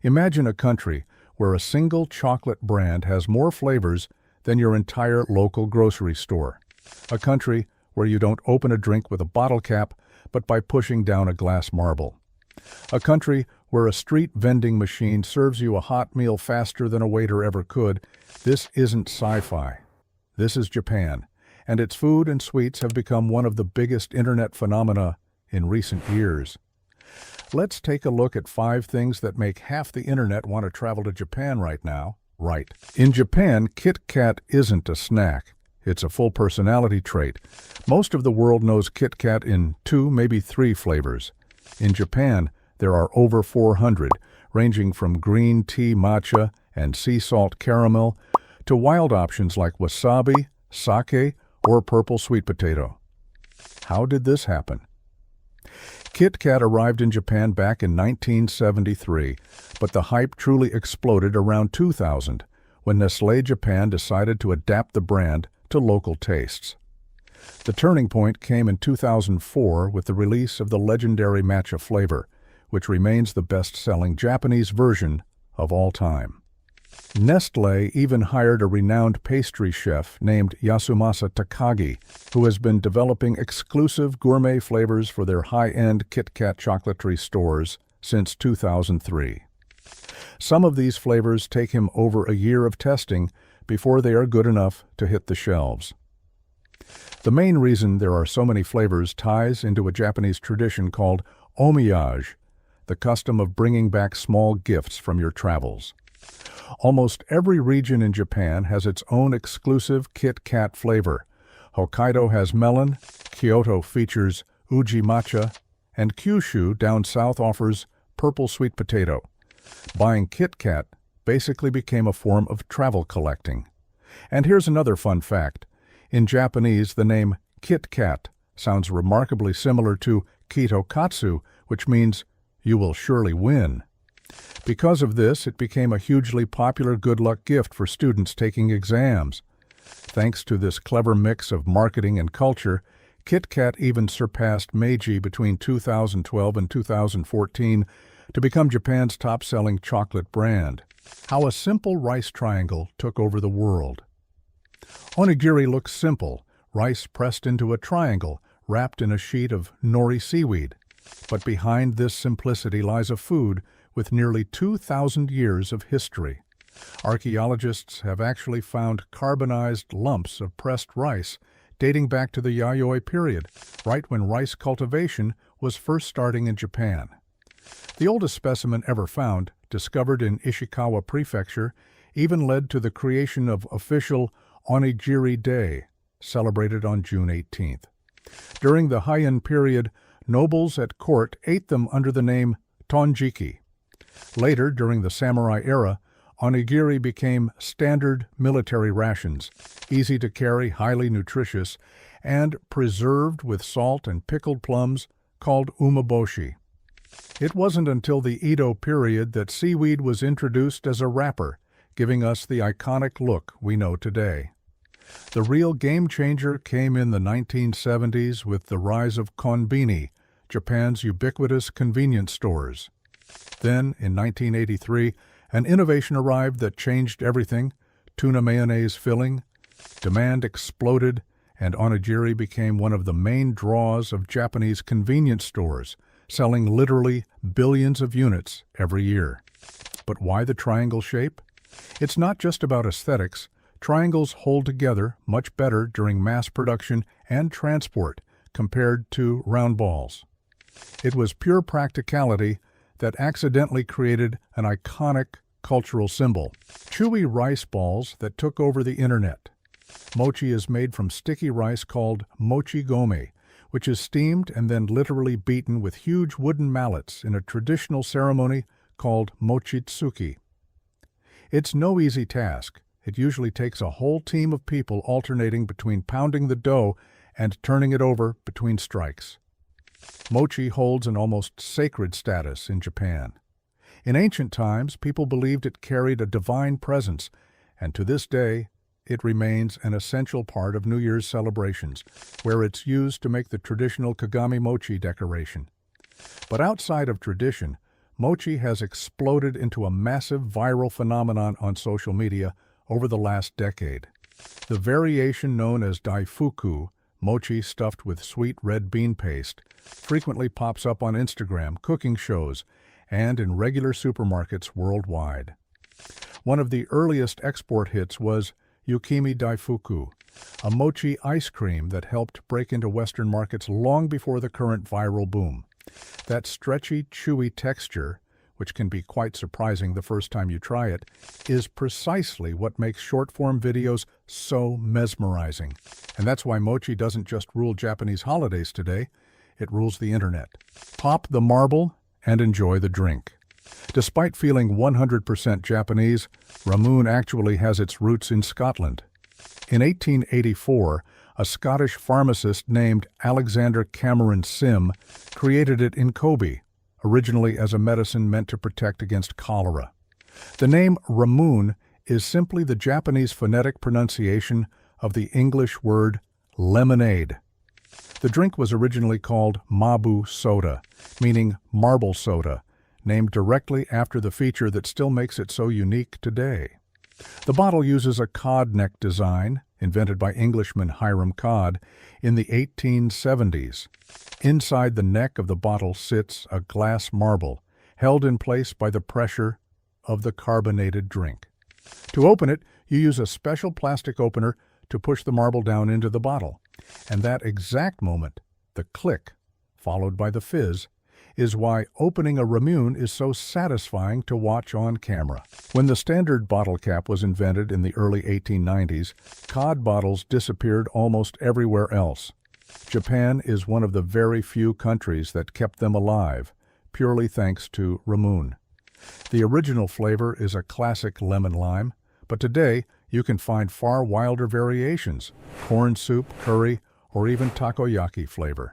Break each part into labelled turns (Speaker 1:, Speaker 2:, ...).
Speaker 1: Imagine a country where a single chocolate brand has more flavors than your entire local grocery store. A country where you don't open a drink with a bottle cap, but by pushing down a glass marble. A country where a street vending machine serves you a hot meal faster than a waiter ever could. This isn't sci-fi. This is Japan, and its food and sweets have become one of the biggest internet phenomena in recent years. Let's take a look at 5 things that make half the internet want to travel to Japan right now. Right. In Japan, KitKat isn't a snack. It's a full personality trait. Most of the world knows KitKat in 2, maybe 3 flavors. In Japan, there are over 400, ranging from green tea matcha and sea salt caramel to wild options like wasabi, sake, or purple sweet potato. How did this happen? KitKat arrived in Japan back in 1973, but the hype truly exploded around 2000, when Nestlé Japan decided to adapt the brand to local tastes. The turning point came in 2004 with the release of the legendary matcha flavor, which remains the best-selling Japanese version of all time. Nestlé even hired a renowned pastry chef named Yasumasa Takagi, who has been developing exclusive gourmet flavors for their high-end KitKat chocolatey stores since 2003. Some of these flavors take him over a year of testing before they are good enough to hit the shelves. The main reason there are so many flavors ties into a Japanese tradition called omiyage, the custom of bringing back small gifts from your travels. Almost every region in Japan has its own exclusive KitKat flavor. Hokkaido has melon, Kyoto features uji matcha, and Kyushu down south offers purple sweet potato. Buying KitKat basically became a form of travel collecting. And here's another fun fact. In Japanese, the name KitKat sounds remarkably similar to kitokatsu, which means you will surely win. Because of this, it became a hugely popular good luck gift for students taking exams. Thanks to this clever mix of marketing and culture, KitKat even surpassed Meiji between 2012 and 2014 to become Japan's top-selling chocolate brand. How a simple rice triangle took over the world. Onigiri looks simple, rice pressed into a triangle, wrapped in a sheet of nori seaweed. But behind this simplicity lies a food with nearly 2,000 years of history. Archaeologists have actually found carbonized lumps of pressed rice dating back to the Yayoi period, right when rice cultivation was first starting in Japan. The oldest specimen ever found, discovered in Ishikawa Prefecture, even led to the creation of official Onigiri Day, celebrated on June 18th. During the Heian period, nobles at court ate them under the name tonjiki. Later, during the samurai era, onigiri became standard military rations, easy to carry, highly nutritious, and preserved with salt and pickled plums, called umeboshi. It wasn't until the Edo period that seaweed was introduced as a wrapper, giving us the iconic look we know today. The real game changer came in the 1970s with the rise of konbini, Japan's ubiquitous convenience stores. Then, in 1983, an innovation arrived that changed everything: tuna mayonnaise filling. Demand exploded, and onigiri became one of the main draws of Japanese convenience stores, selling literally billions of units every year. But why the triangle shape? It's not just about aesthetics. Triangles hold together much better during mass production and transport compared to round balls. It was pure practicality that accidentally created an iconic cultural symbol: chewy rice balls that took over the internet. Mochi is made from sticky rice called mochi gome, which is steamed and then literally beaten with huge wooden mallets in a traditional ceremony called mochitsuki. It's no easy task. It usually takes a whole team of people alternating between pounding the dough and turning it over between strikes. Mochi holds an almost sacred status in Japan. In ancient times, people believed it carried a divine presence, and to this day, it remains an essential part of New Year's celebrations, where it's used to make the traditional Kagami mochi decoration. But outside of tradition, Mochi has exploded into a massive viral phenomenon on social media over the last decade. The variation known as daifuku, mochi stuffed with sweet red bean paste, frequently pops up on Instagram, cooking shows, and in regular supermarkets worldwide. One of the earliest export hits was Yukimi Daifuku, a mochi ice cream that helped break into Western markets long before the current viral boom. That stretchy, chewy texture, which can be quite surprising the first time you try it, is precisely what makes short-form videos so mesmerizing. And that's why mochi doesn't just rule Japanese holidays today, it rules the internet. Pop the marble and enjoy the drink. Despite feeling 100% Japanese, Ramune actually has its roots in Scotland. In 1884, a Scottish pharmacist named Alexander Cameron Sim created it in Kobe, originally as a medicine meant to protect against cholera. The name Ramune is simply the Japanese phonetic pronunciation of the English word lemonade. The drink was originally called mabu soda, meaning marble soda, named directly after the feature that still makes it so unique today. The bottle uses a cod neck design, invented by Englishman Hiram Cod in the 1870s. Inside the neck of the bottle sits a glass marble, held in place by the pressure of the carbonated drink. To open it, you use a special plastic opener to push the marble down into the bottle. And that exact moment, the click, followed by the fizz, is why opening a Ramune is so satisfying to watch on camera. When the standard bottle cap was invented in the early 1890s, cod bottles disappeared almost everywhere else. Japan is one of the very few countries that kept them alive, purely thanks to Ramune. The original flavor is a classic lemon lime, but today you can find far wilder variations, corn soup, curry, or even takoyaki flavor.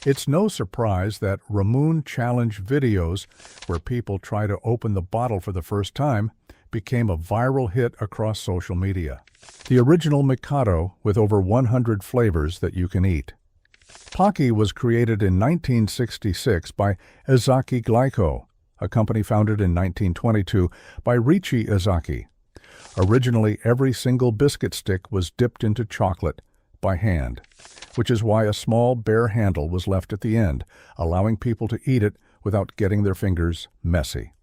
Speaker 1: It's no surprise that Ramune Challenge videos, where people try to open the bottle for the first time, became a viral hit across social media. The original Mikado with over 100 flavors that you can eat. Pocky was created in 1966 by Ezaki Glyco, a company founded in 1922 by Richi Ezaki. Originally, every single biscuit stick was dipped into chocolate by hand, which is why a small bare handle was left at the end, allowing people to eat it without getting their fingers messy.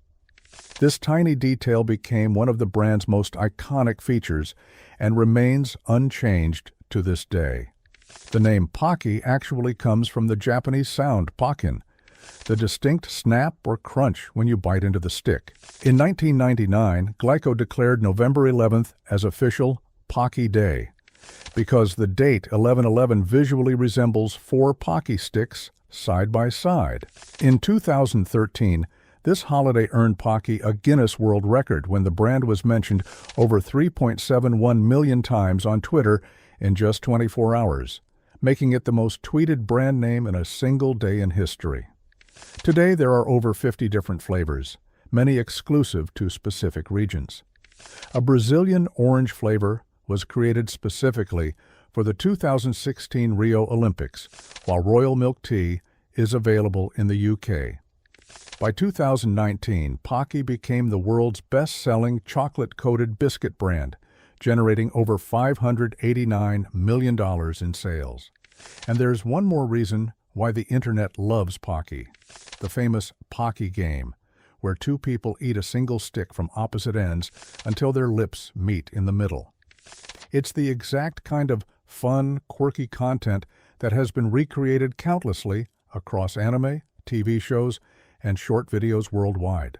Speaker 1: This tiny detail became one of the brand's most iconic features and remains unchanged to this day. The name Pocky actually comes from the Japanese sound pockin, the distinct snap or crunch when you bite into the stick. In 1999, Glyco declared November 11th as official Pocky Day, because the date 11/11 visually resembles 4 Pocky sticks side by side. In 2013, this holiday earned Pocky a Guinness World Record when the brand was mentioned over 3.71 million times on Twitter in just 24 hours, making it the most tweeted brand name in a single day in history. Today there are over 50 different flavors, many exclusive to specific regions. A Brazilian orange flavor was created specifically for the 2016 Rio Olympics, while Royal Milk Tea is available in the UK. By 2019, Pocky became the world's best-selling chocolate-coated biscuit brand, generating over $589 million in sales. And there's one more reason why the internet loves Pocky: the famous Pocky game, where 2 people eat a single stick from opposite ends until their lips meet in the middle. It's the exact kind of fun, quirky content that has been recreated countlessly across anime, TV shows, and short videos worldwide.